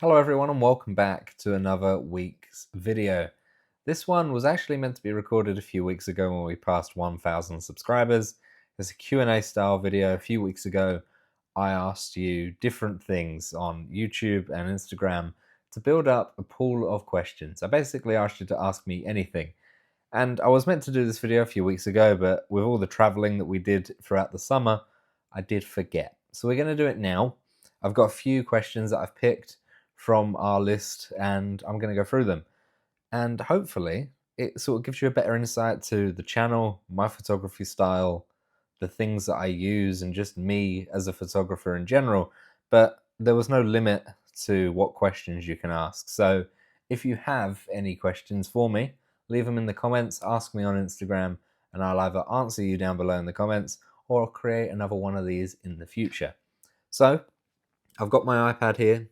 Hello everyone and welcome back to another week's video. This one was actually meant to be recorded a few weeks ago when we passed 1,000 subscribers. It's a Q&A style video. A few weeks ago I asked you different things on YouTube and Instagram to build up a pool of questions. I basically asked you to ask me anything. And I was meant to do this video a few weeks ago, but with all the traveling that we did throughout the summer, I did forget. So we're going to do it now. I've got a few questions that I've picked from our list and I'm going to go through them. And hopefully it sort of gives you a better insight to the channel, my photography style, the things that I use, and just me as a photographer in general. But there was no limit to what questions you can ask. So if you have any questions for me, leave them in the comments, ask me on Instagram, and I'll either answer you down below in the comments or I'll create another one of these in the future. So I've got my iPad here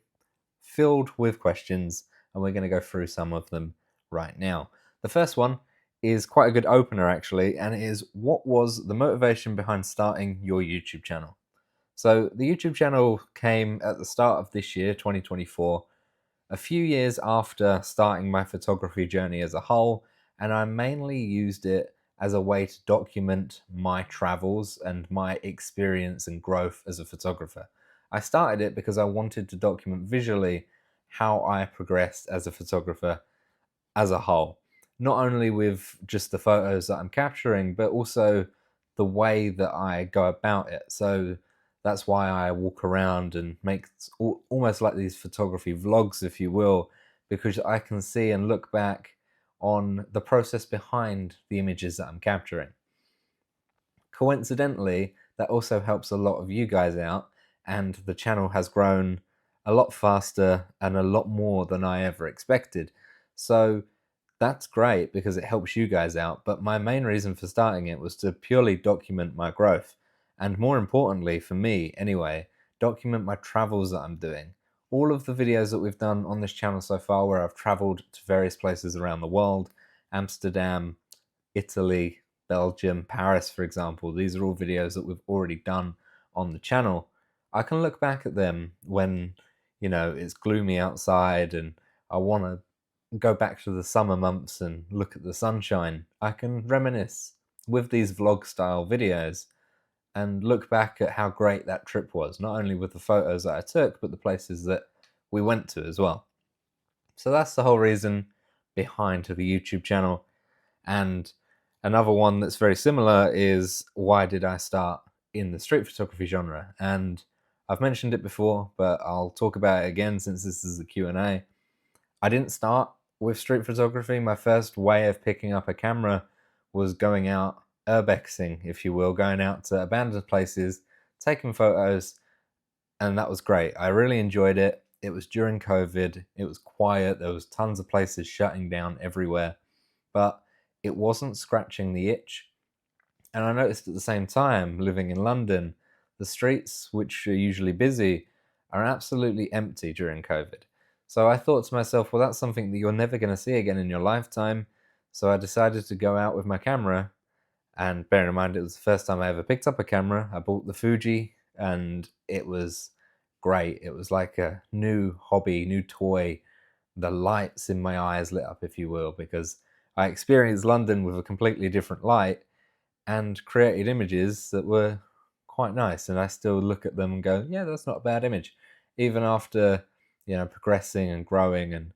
filled with questions and we're going to go through some of them right now. The first one is quite a good opener actually, and it is, what was the motivation behind starting your YouTube channel? So the YouTube channel came at the start of this year, 2024, a few years after starting my photography journey as a whole, and I mainly used it as a way to document my travels and my experience and growth as a photographer. I started it because I wanted to document visually how I progressed as a photographer as a whole, not only with just the photos that I'm capturing, but also the way that I go about it. So that's why I walk around and make almost like these photography vlogs, if you will, because I can see and look back on the process behind the images that I'm capturing. Coincidentally, that also helps a lot of you guys out, and the channel has grown a lot faster and a lot more than I ever expected. So that's great because it helps you guys out, but my main reason for starting it was to purely document my growth. And more importantly, for me anyway, document my travels that I'm doing. All of the videos that we've done on this channel so far where I've traveled to various places around the world, Amsterdam, Italy, Belgium, Paris, for example, these are all videos that we've already done on the channel. I can look back at them when, it's gloomy outside and I want to go back to the summer months and look at the sunshine. I can reminisce with these vlog style videos and look back at how great that trip was, not only with the photos that I took, but the places that we went to as well. So that's the whole reason behind the YouTube channel. And another one that's very similar is, why did I start in the street photography genre? And I've mentioned it before, but I'll talk about it again since this is a Q&A. I didn't start with street photography. My first way of picking up a camera was going out urbexing, if you will, going out to abandoned places, taking photos, and that was great. I really enjoyed it. It was during COVID. It was quiet. There was tons of places shutting down everywhere, but it wasn't scratching the itch. And I noticed at the same time, living in London, the streets, which are usually busy, are absolutely empty during COVID. So I thought to myself, well, that's something that you're never going to see again in your lifetime. So I decided to go out with my camera. And bearing in mind, it was the first time I ever picked up a camera. I bought the Fuji and it was great. It was like a new hobby, new toy. The lights in my eyes lit up, if you will, because I experienced London with a completely different light and created images that were quite nice. And I still look at them and go, yeah, that's not a bad image. Even after, progressing and growing and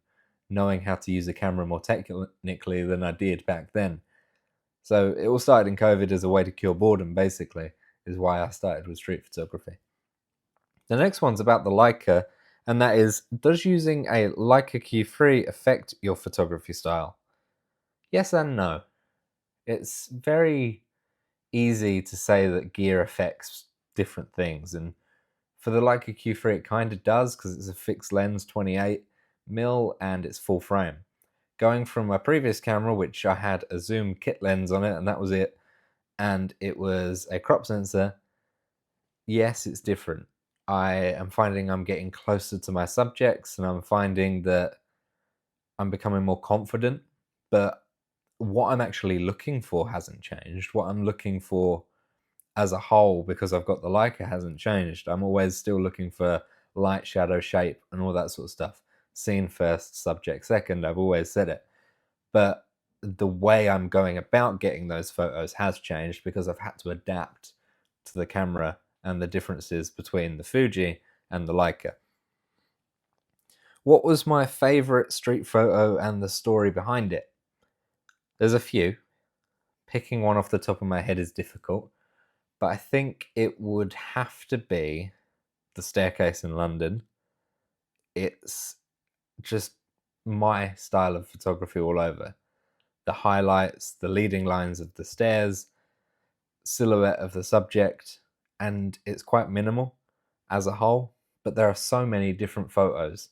knowing how to use a camera more technically than I did back then. So it all started in COVID as a way to cure boredom, basically, is why I started with street photography. The next one's about the Leica, and that is, does using a Leica Q3 affect your photography style? Yes and no. It's very easy to say that gear affects different things, and for the Leica Q3 it kind of does because it's a fixed lens, 28mm, and it's full frame. Going from my previous camera, which I had a zoom kit lens on it and that was it, and it was a crop sensor, yes, it's different. I am finding I'm getting closer to my subjects and I'm finding that I'm becoming more confident, but what I'm actually looking for hasn't changed. What I'm looking for as a whole, because I've got the Leica, hasn't changed. I'm always still looking for light, shadow, shape, and all that sort of stuff. Scene first, subject second. I've always said it. But the way I'm going about getting those photos has changed because I've had to adapt to the camera and the differences between the Fuji and the Leica. What was my favorite street photo and the story behind it? There's a few. Picking one off the top of my head is difficult, but I think it would have to be the staircase in London. It's just my style of photography all over. The highlights, the leading lines of the stairs, silhouette of the subject, and it's quite minimal as a whole, but there are so many different photos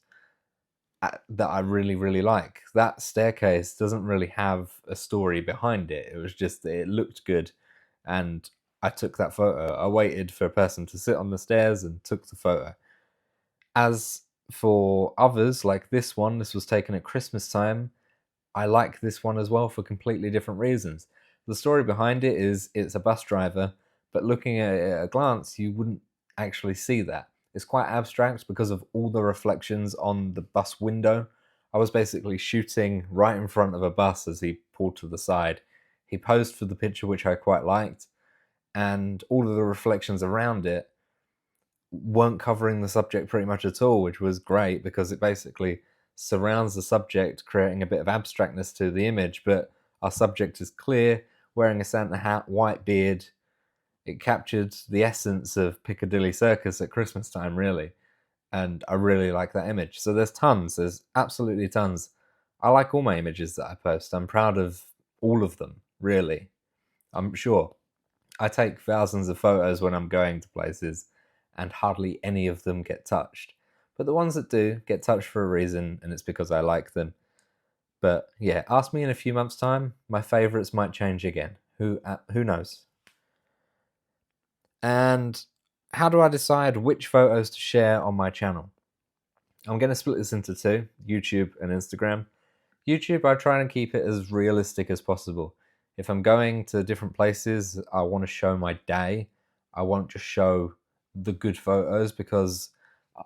that I really, really like. That staircase doesn't really have a story behind it. It was just that it looked good, and I took that photo. I waited for a person to sit on the stairs and took the photo. As for others, like this one, this was taken at Christmas time. I like this one as well for completely different reasons. The story behind it is it's a bus driver, but looking at it at a glance, you wouldn't actually see that. It's quite abstract because of all the reflections on the bus window. I was basically shooting right in front of a bus as he pulled to the side. He posed for the picture, which I quite liked, and all of the reflections around it weren't covering the subject pretty much at all, which was great because it basically surrounds the subject, creating a bit of abstractness to the image. But our subject is clear, wearing a Santa hat, white beard. It captured the essence of Piccadilly Circus at Christmas time, really. And I really like that image. So there's absolutely tons. I like all my images that I post. I'm proud of all of them, really. I'm sure. I take thousands of photos when I'm going to places, and hardly any of them get touched. But the ones that do get touched for a reason, and it's because I like them. But yeah, ask me in a few months' time, my favorites might change again. Who knows? And how do I decide which photos to share on my channel? I'm going to split this into two, YouTube and Instagram. YouTube, I try and keep it as realistic as possible. If I'm going to different places, I want to show my day. I won't just show the good photos, because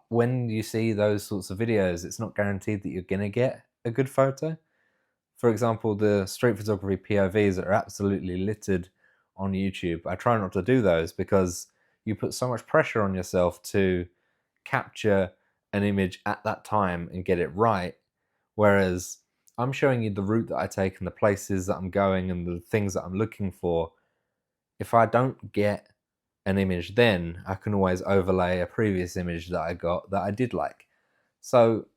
when you see those sorts of videos, it's not guaranteed that you're going to get a good photo. For example, the street photography POVs that are absolutely littered on YouTube, I try not to do those because you put so much pressure on yourself to capture an image at that time and get it right. Whereas I'm showing you the route that I take and the places that I'm going and the things that I'm looking for. If I don't get an image then, I can always overlay a previous image that I got that I did like. So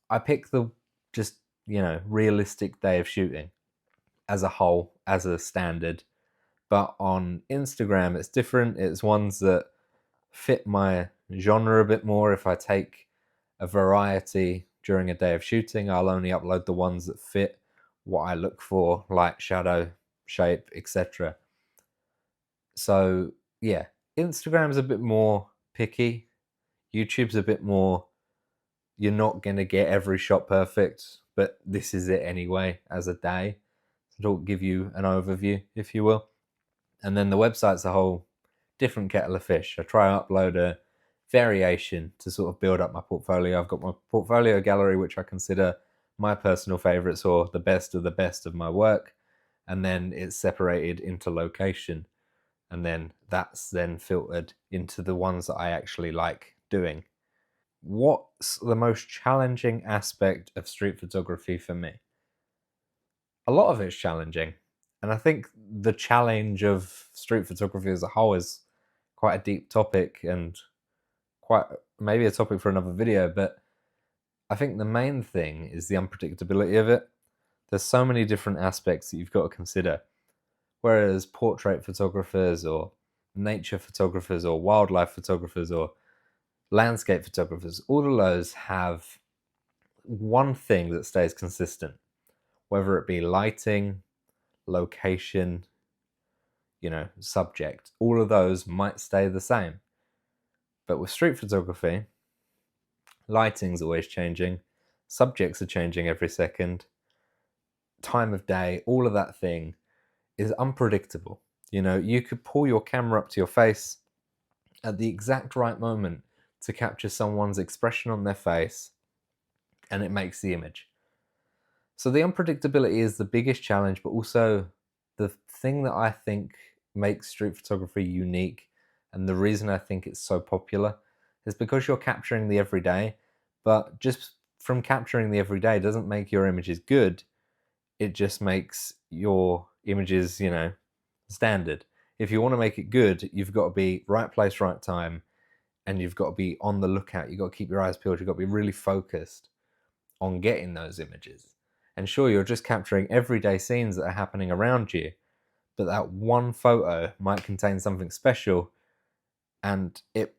I pick the just, realistic day of shooting as a whole, as a standard. But on Instagram, it's different. It's ones that fit my genre a bit more. If I take a variety during a day of shooting, I'll only upload the ones that fit what I look for, light, shadow, shape, etc. So yeah, Instagram's a bit more picky. YouTube's a bit more, you're not going to get every shot perfect, but this is it anyway as a day. It'll give you an overview, if you will. And then the website's a whole different kettle of fish. I try and upload a variation to sort of build up my portfolio. I've got my portfolio gallery, which I consider my personal favorites or the best of my work. And then it's separated into location. And then that's then filtered into the ones that I actually like doing. What's the most challenging aspect of street photography for me? A lot of it's challenging. And I think the challenge of street photography as a whole is quite a deep topic and quite maybe a topic for another video, but I think the main thing is the unpredictability of it. There's so many different aspects that you've got to consider. Whereas portrait photographers or nature photographers or wildlife photographers or landscape photographers, all of those have one thing that stays consistent, whether it be lighting, location, subject. All of those might stay the same. But with street photography, lighting's always changing, subjects are changing every second, time of day, all of that thing is unpredictable. You could pull your camera up to your face at the exact right moment to capture someone's expression on their face, and it makes the image. So the unpredictability is the biggest challenge, but also the thing that I think makes street photography unique, and the reason I think it's so popular is because you're capturing the everyday, but just from capturing the everyday doesn't make your images good. It just makes your images, standard. If you want to make it good, you've got to be right place, right time, and you've got to be on the lookout. You've got to keep your eyes peeled. You've got to be really focused on getting those images. And sure, you're just capturing everyday scenes that are happening around you, but that one photo might contain something special, and it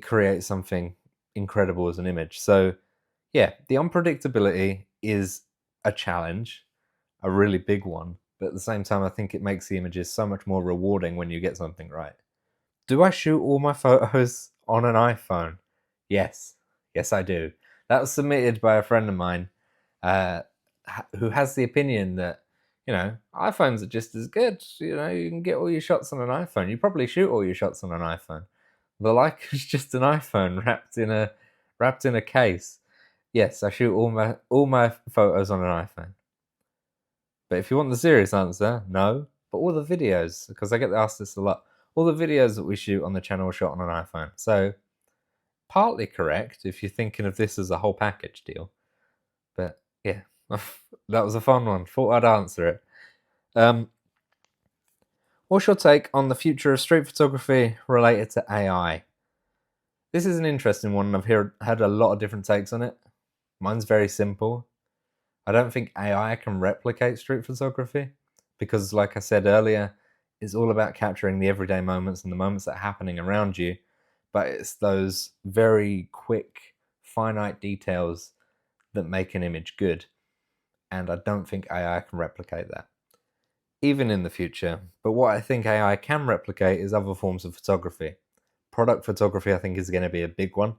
creates something incredible as an image. So yeah, the unpredictability is a challenge, a really big one, but at the same time I think it makes the images so much more rewarding when you get something right. Do I shoot all my photos on an iPhone? Yes. Yes, I do. That was submitted by a friend of mine uh, who has the opinion that, iPhones are just as good. You can get all your shots on an iPhone. You probably shoot all your shots on an iPhone. The Leica is just an iPhone wrapped in a case. Yes, I shoot all my photos on an iPhone. But if you want the serious answer, no. But all the videos, because I get asked this a lot, all the videos that we shoot on the channel are shot on an iPhone. So partly correct if you're thinking of this as a whole package deal. But yeah, that was a fun one. Thought I'd answer it. What's your take on the future of street photography related to AI? This is an interesting one, and I've had a lot of different takes on it. Mine's very simple. I don't think AI can replicate street photography because, like I said earlier, it's all about capturing the everyday moments and the moments that are happening around you. But it's those very quick, finite details that make an image good. And I don't think AI can replicate that, even in the future. But what I think AI can replicate is other forms of photography. Product photography, I think, is going to be a big one,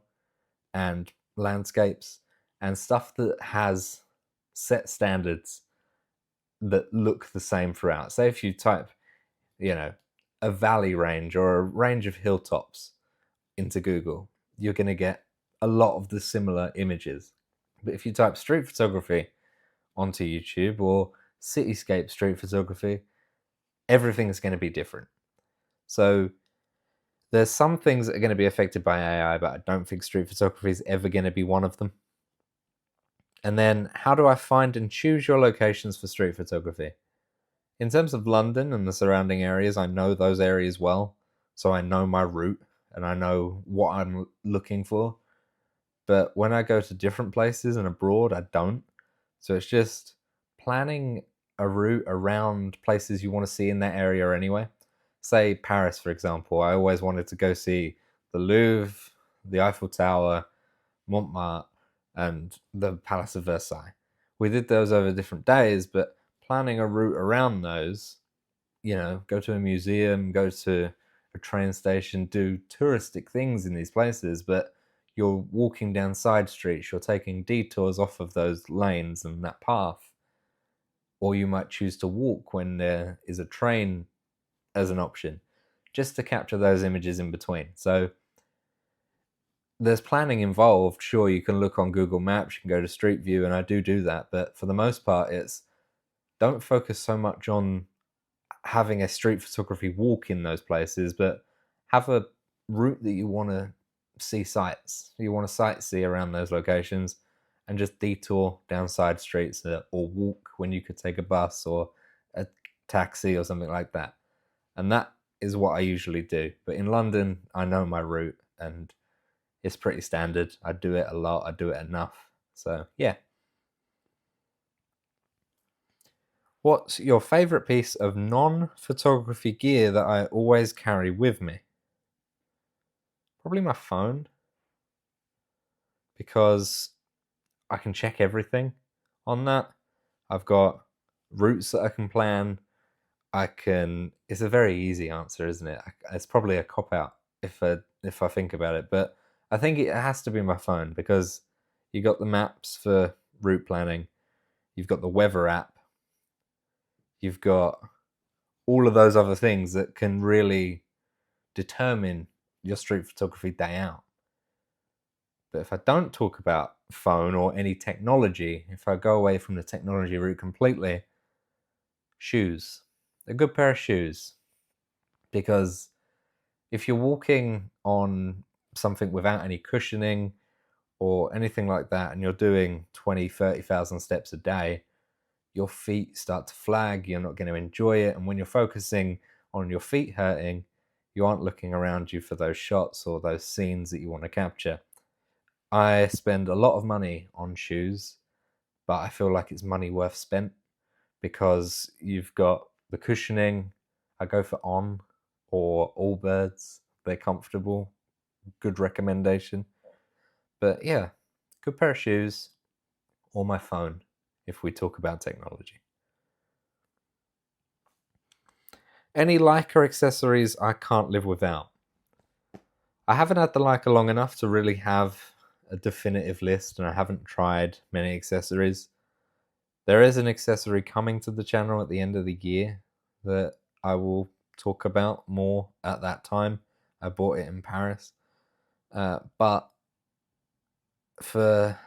and landscapes and stuff that has set standards that look the same throughout. Say if you type, a valley range or a range of hilltops into Google, you're going to get a lot of the similar images. But if you type street photography onto YouTube or cityscape street photography, everything's going to be different. So there's some things that are going to be affected by AI, but I don't think street photography is ever going to be one of them. And then, how do I find and choose your locations for street photography? In terms of London and the surrounding areas, I know those areas well. So I know my route and I know what I'm looking for. But when I go to different places and abroad, I don't. So it's just planning a route around places you want to see in that area anyway. Say Paris, for example. I always wanted to go see the Louvre, the Eiffel Tower, Montmartre, and the Palace of Versailles. We did those over different days, but planning a route around those, go to a museum, go to a train station, do touristic things in these places, but you're walking down side streets, you're taking detours off of those lanes and that path. Or you might choose to walk when there is a train as an option, just to capture those images in between. So there's planning involved. Sure, you can look on Google Maps, you can go to Street View, and I do that. But for the most part, it's don't focus so much on having a street photography walk in those places, but have a route that you want to see sights. You want to sightsee around those locations and just detour down side streets or walk when you could take a bus or a taxi or something like that. And that is what I usually do. But in London, I know my route and it's pretty standard. I do it a lot. I do it enough. So, yeah. What's your favorite piece of non-photography gear that I always carry with me? Probably my phone, because I can check everything on that. I've got routes that I can plan. It's a very easy answer, isn't it? It's probably a cop out if I think about it, but I think it has to be my phone because you got the maps for route planning, you've got the weather app, you've got all of those other things that can really determine your street photography day out. But if I don't talk about phone or any technology, if I go away from the technology route completely, shoes. A good pair of shoes. Because if you're walking on something without any cushioning or anything like that, and you're doing 20, 30,000 steps a day, your feet start to flag, you're not going to enjoy it. And when you're focusing on your feet hurting, you aren't looking around you for those shots or those scenes that you want to capture. I spend a lot of money on shoes, but I feel like it's money worth spent because you've got the cushioning. I go for On or Allbirds. They're comfortable. Good recommendation. But yeah, good pair of shoes or my phone if we talk about technology. Any Leica accessories I can't live without. I haven't had the Leica long enough to really have a definitive list, and I haven't tried many accessories. There is an accessory coming to the channel at the end of the year that I will talk about more at that time. I bought it in Paris. But for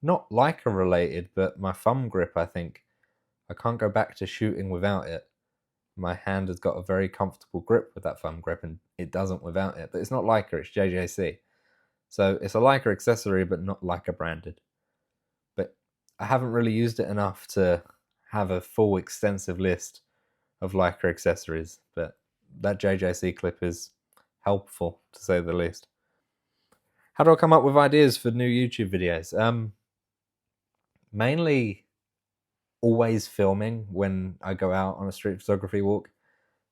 not Leica related, but my thumb grip, I think I can't go back to shooting without it. My hand has got a very comfortable grip with that thumb grip, and it doesn't without it. But it's not Leica, it's JJC. So it's a Leica accessory, but not Leica branded. But I haven't really used it enough to have a full extensive list of Leica accessories. But that JJC clip is helpful, to say the least. How do I come up with ideas for new YouTube videos? Mainly always filming when I go out on a street photography walk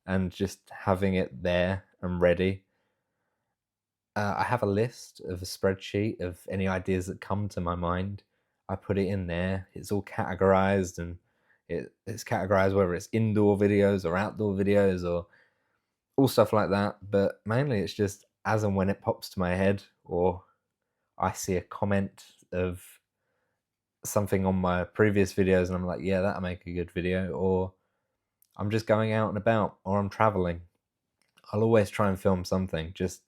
and just having it there and ready. I have a list of a spreadsheet of any ideas that come to my mind. I put it in there. It's all categorized, and it's categorized whether it's indoor videos or outdoor videos or all stuff like that. But mainly it's just as and when it pops to my head, or I see a comment of something on my previous videos and I'm like, yeah, that'll make a good video, or I'm just going out and about, or I'm traveling. I'll always try and film something, just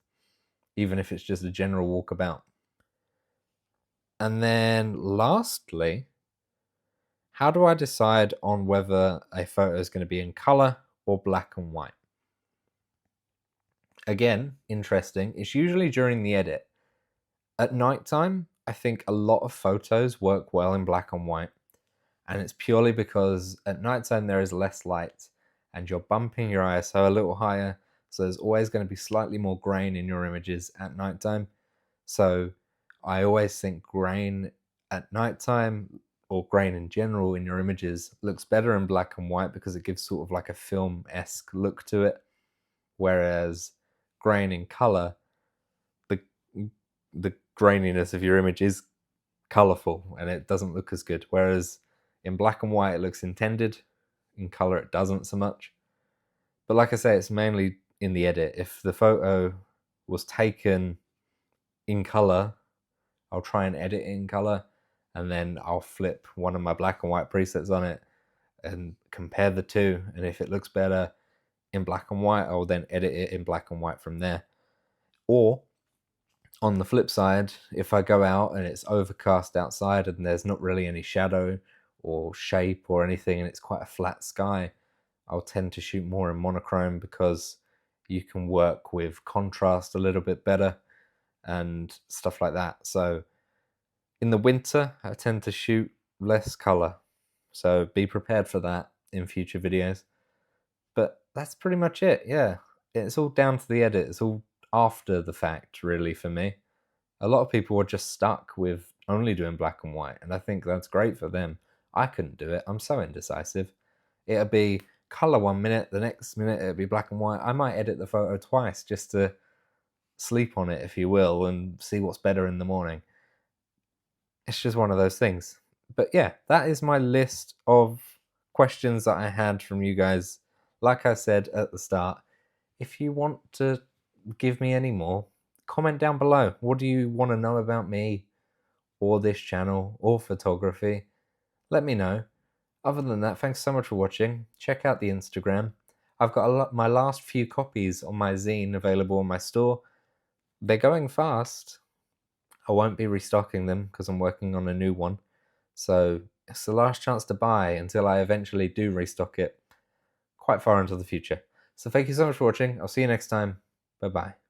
even if it's just a general walkabout. And then lastly, how do I decide on whether a photo is going to be in color or black and white? Again, interesting. It's usually during the edit. At nighttime, I think a lot of photos work well in black and white. And it's purely because at nighttime there is less light and you're bumping your ISO a little higher. So there's always going to be slightly more grain in your images at nighttime. So I always think grain at nighttime, or grain in general in your images, looks better in black and white because it gives sort of like a film-esque look to it. Whereas grain in color, the graininess of your image is colorful and it doesn't look as good. Whereas in black and white, it looks intended. In color, it doesn't so much. But like I say, it's mainly in the edit. If the photo was taken in color, I'll try and edit it in color, and then I'll flip one of my black and white presets on it and compare the two. And if it looks better in black and white, I'll then edit it in black and white from there. Or on the flip side, if I go out and it's overcast outside and there's not really any shadow or shape or anything, and it's quite a flat sky, I'll tend to shoot more in monochrome because you can work with contrast a little bit better and stuff like that. So in the winter, I tend to shoot less color. So be prepared for that in future videos. But that's pretty much it, yeah. It's all down to the edit. It's all after the fact, really, for me. A lot of people are just stuck with only doing black and white, and I think that's great for them. I couldn't do it. I'm so indecisive. It'll be color 1 minute, the next minute it'll be black and white. I might edit the photo twice just to sleep on it, if you will, and see what's better in the morning. It's just one of those things. But yeah, that is my list of questions that I had from you guys. Like I said at the start, if you want to give me any more, comment down below. What do you want to know about me or this channel or photography? Let me know. Other than that, thanks so much for watching. Check out the Instagram. I've got my last few copies on my zine available in my store. They're going fast. I won't be restocking them because I'm working on a new one. So it's the last chance to buy until I eventually do restock it quite far into the future. So thank you so much for watching. I'll see you next time. Bye bye.